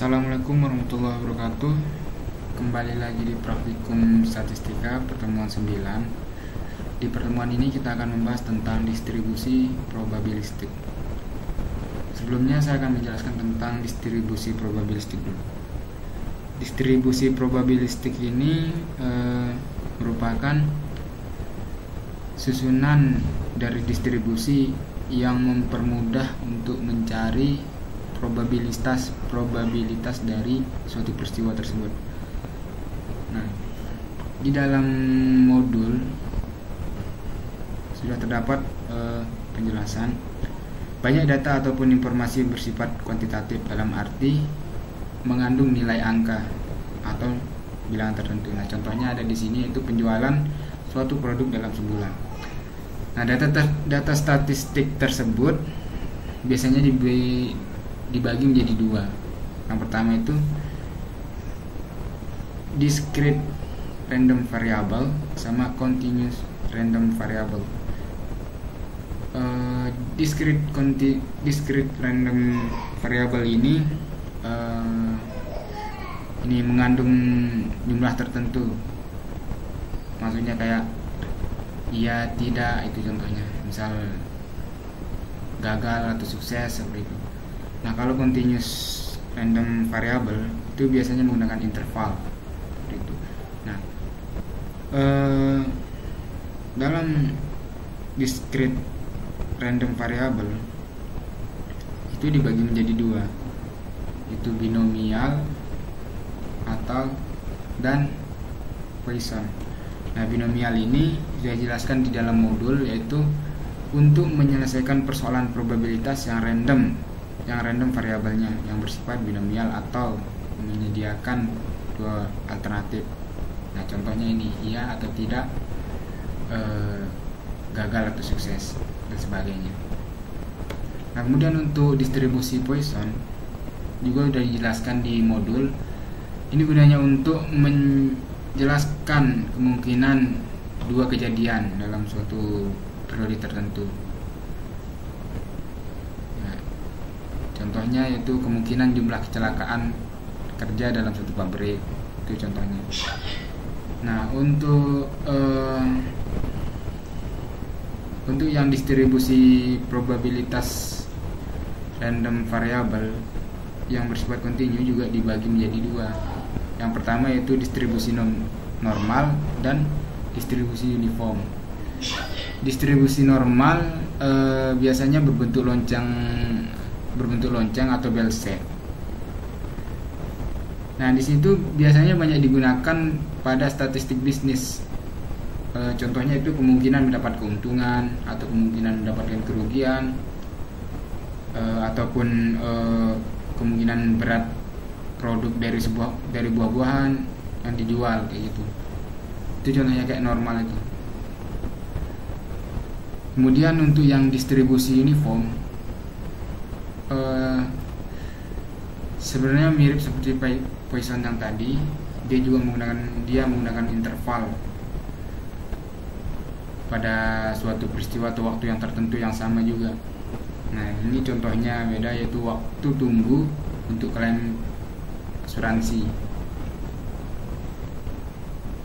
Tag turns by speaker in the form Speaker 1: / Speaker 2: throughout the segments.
Speaker 1: Assalamualaikum warahmatullahi wabarakatuh. Kembali lagi di Praktikum Statistika pertemuan 9. Di pertemuan ini kita akan membahas tentang distribusi probabilistik. Sebelumnya saya akan menjelaskan tentang distribusi probabilistik dulu. Distribusi probabilistik ini merupakan susunan dari distribusi yang mempermudah untuk mencari probabilitas dari suatu peristiwa tersebut. Nah, di dalam modul sudah terdapat penjelasan banyak data ataupun informasi bersifat kuantitatif, dalam arti mengandung nilai angka atau bilangan tertentu. Nah, contohnya ada di sini, yaitu penjualan suatu produk dalam sebulan. Nah, data statistik tersebut biasanya dibagi menjadi dua. Yang pertama itu discrete random variable sama continuous random variable. Discrete random variable ini mengandung jumlah tertentu. Maksudnya kayak iya, tidak, itu contohnya. Misal gagal atau sukses, seperti itu. Nah, kalau continuous random variable itu biasanya menggunakan interval seperti itu. Nah, dalam discrete random variable itu dibagi menjadi dua, itu binomial dan Poisson. Nah, binomial ini sudah dijelaskan di dalam modul, yaitu untuk menyelesaikan persoalan probabilitas yang random variabelnya yang bersifat binomial atau menyediakan dua alternatif. Nah, contohnya ini iya atau tidak, gagal atau sukses, dan sebagainya. Nah, kemudian untuk distribusi Poisson juga sudah dijelaskan di modul. Ini gunanya untuk menjelaskan kemungkinan dua kejadian dalam suatu periode tertentu. Contohnya yaitu kemungkinan jumlah kecelakaan kerja dalam suatu pabrik, itu contohnya. Nah, untuk yang distribusi probabilitas random variable yang bersifat kontinu juga dibagi menjadi dua. Yang pertama yaitu distribusi normal dan distribusi uniform. Distribusi normal biasanya berbentuk lonceng atau bell shape. Nah, di situ biasanya banyak digunakan pada statistik bisnis. Contohnya itu kemungkinan mendapat keuntungan atau kemungkinan mendapatkan kerugian, ataupun kemungkinan berat produk dari buah-buahan yang dijual, kayak gitu. Itu contohnya kayak normal itu. Kemudian untuk yang distribusi uniform, sebenarnya mirip seperti Poisson yang tadi. Dia menggunakan interval pada suatu peristiwa atau waktu yang tertentu yang sama juga. Nah, ini contohnya beda, yaitu waktu tunggu untuk klaim asuransi.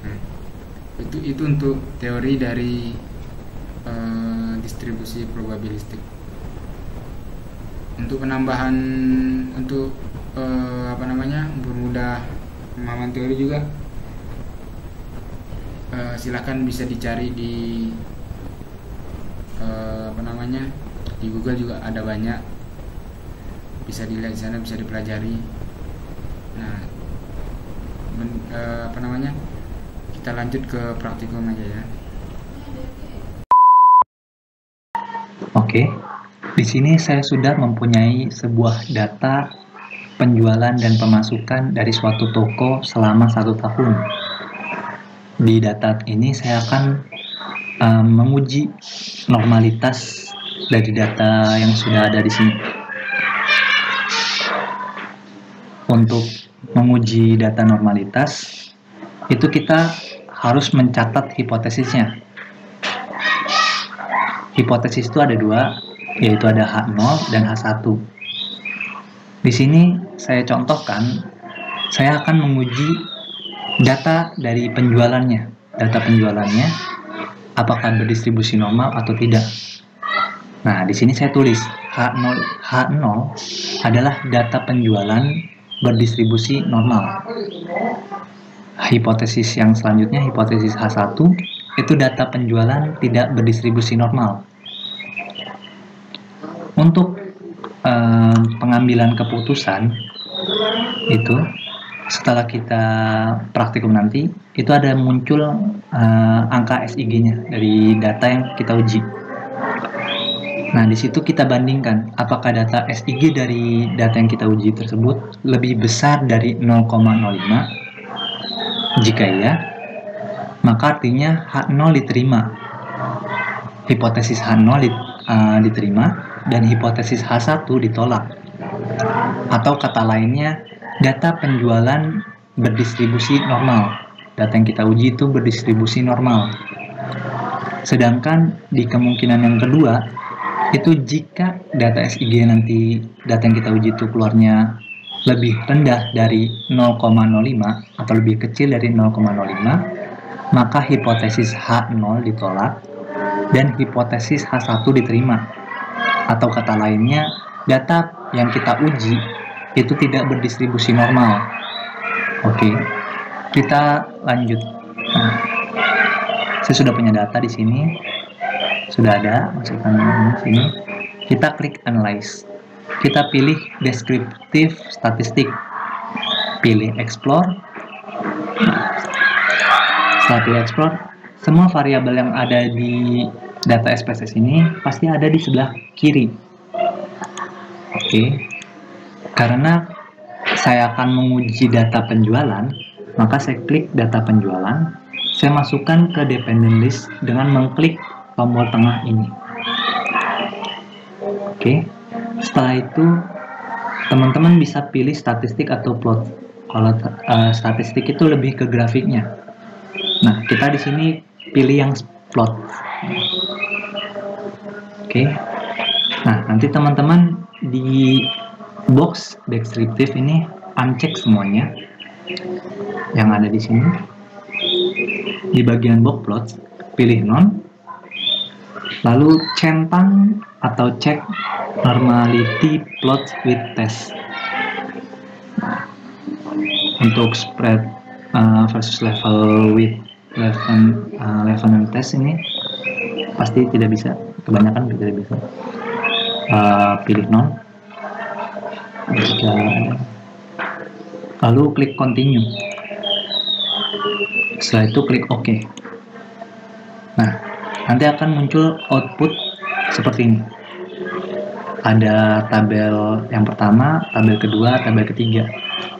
Speaker 1: Nah, itu untuk teori dari distribusi probabilistik. Untuk penambahan, untuk mempermudah pemahaman teori juga, silakan bisa dicari di di Google juga ada banyak, bisa dilihat di sana, bisa dipelajari. Nah, kita lanjut ke praktikum aja ya.
Speaker 2: Oke. Di sini saya sudah mempunyai sebuah data penjualan dan pemasukan dari suatu toko selama 1 tahun. Di data ini saya akan menguji normalitas dari data yang sudah ada di sini. Untuk menguji data normalitas, itu kita harus mencatat hipotesisnya. Hipotesis itu ada dua, yaitu ada H0 dan H1. Di sini saya contohkan, saya akan menguji data dari penjualannya. Data penjualannya apakah berdistribusi normal atau tidak. Nah, di sini saya tulis H0 adalah data penjualan berdistribusi normal. Hipotesis yang selanjutnya, hipotesis H1, itu data penjualan tidak berdistribusi normal. Untuk pengambilan keputusan itu setelah kita praktikum nanti, itu ada muncul angka SIG-nya dari data yang kita uji. Nah, di situ kita bandingkan apakah data SIG dari data yang kita uji tersebut lebih besar dari 0,05. Jika iya, maka artinya H0 diterima. Hipotesis H0 diterima dan hipotesis H1 ditolak. Atau kata lainnya, data penjualan berdistribusi normal. Data yang kita uji itu berdistribusi normal. Sedangkan di kemungkinan yang kedua, itu jika data SIG nanti data yang kita uji itu keluarnya lebih rendah dari 0,05 atau lebih kecil dari 0,05, maka hipotesis H0 ditolak dan hipotesis H1 diterima. Atau kata lainnya, data yang kita uji itu tidak berdistribusi normal. Oke, kita lanjut. Nah, saya sudah punya data di sini. Sudah ada, masukkan di sini. Kita klik analyze. Kita pilih descriptive statistik. Pilih explore. Setelah pilih explore, semua variabel yang ada di data SPSS ini pasti ada di sebelah kiri. Oke. Karena saya akan menguji data penjualan, maka saya klik data penjualan. Saya masukkan ke dependent list dengan mengklik tombol tengah ini. Oke, setelah itu teman-teman bisa pilih statistik atau plot. Kalau statistik itu lebih ke grafiknya. Nah, kita di sini pilih yang plot. Oke. Nah, nanti teman-teman di box deskriptif ini uncheck semuanya yang ada di sini. Di bagian box plot, pilih none. Lalu centang atau cek normality plot with test. Untuk spread versus level with level and test ini pasti tidak bisa, kebanyakan tidak bisa. Pilih non. Lalu klik continue. Setelah itu klik OK. Nah, nanti akan muncul output seperti ini. Ada tabel yang pertama, tabel kedua, tabel ketiga.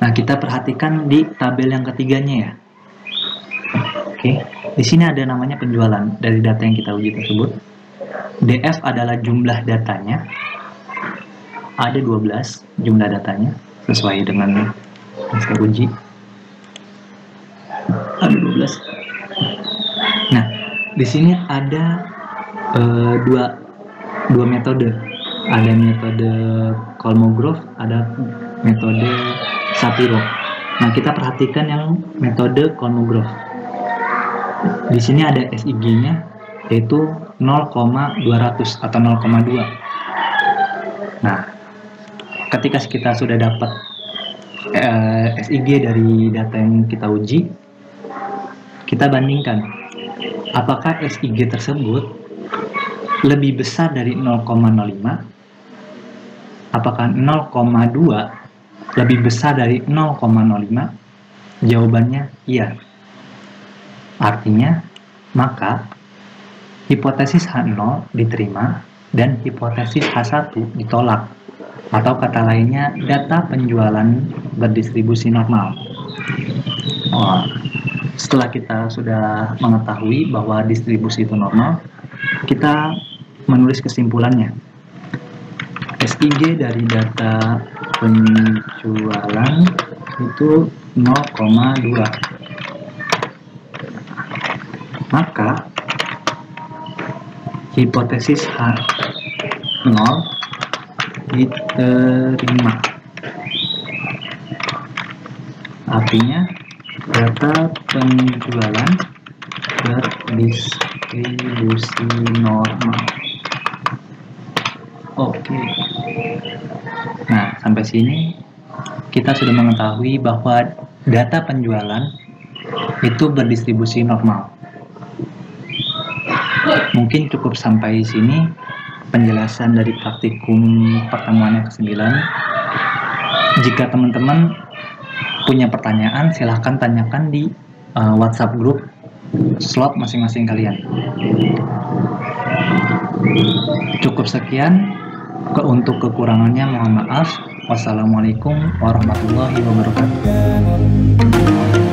Speaker 2: Nah, kita perhatikan di tabel yang ketiganya ya. Oke, di sini ada namanya penjualan dari data yang kita uji tersebut. DF adalah jumlah datanya. Ada 12 jumlah datanya sesuai dengan yang saya uji. Ada 12. Nah, di sini ada dua metode. Ada metode Kolmogorov, ada metode Shapiro. Nah, kita perhatikan yang metode Kolmogorov. Di sini ada SIG-nya yaitu 0,200 atau 0,2. Nah, ketika kita sudah dapat SIG dari data yang kita uji, kita bandingkan apakah SIG tersebut lebih besar dari 0,05, apakah 0,2 lebih besar dari 0,05? Jawabannya iya. Artinya, maka hipotesis H0 diterima dan hipotesis H1 ditolak. Atau kata lainnya, data penjualan berdistribusi normal. Setelah kita sudah mengetahui bahwa distribusi itu normal, kita menulis kesimpulannya. SIG dari data penjualan itu 0,2. Maka hipotesis H0 diterima. Artinya data penjualan berdistribusi normal. Oke. Nah, sampai sini kita sudah mengetahui bahwa data penjualan itu berdistribusi normal. Mungkin cukup sampai sini penjelasan dari praktikum pertemuan yang ke-9. Jika teman-teman punya pertanyaan, silahkan tanyakan di WhatsApp grup slot masing-masing kalian. Cukup sekian. Untuk kekurangannya mohon maaf. Wassalamualaikum warahmatullahi wabarakatuh.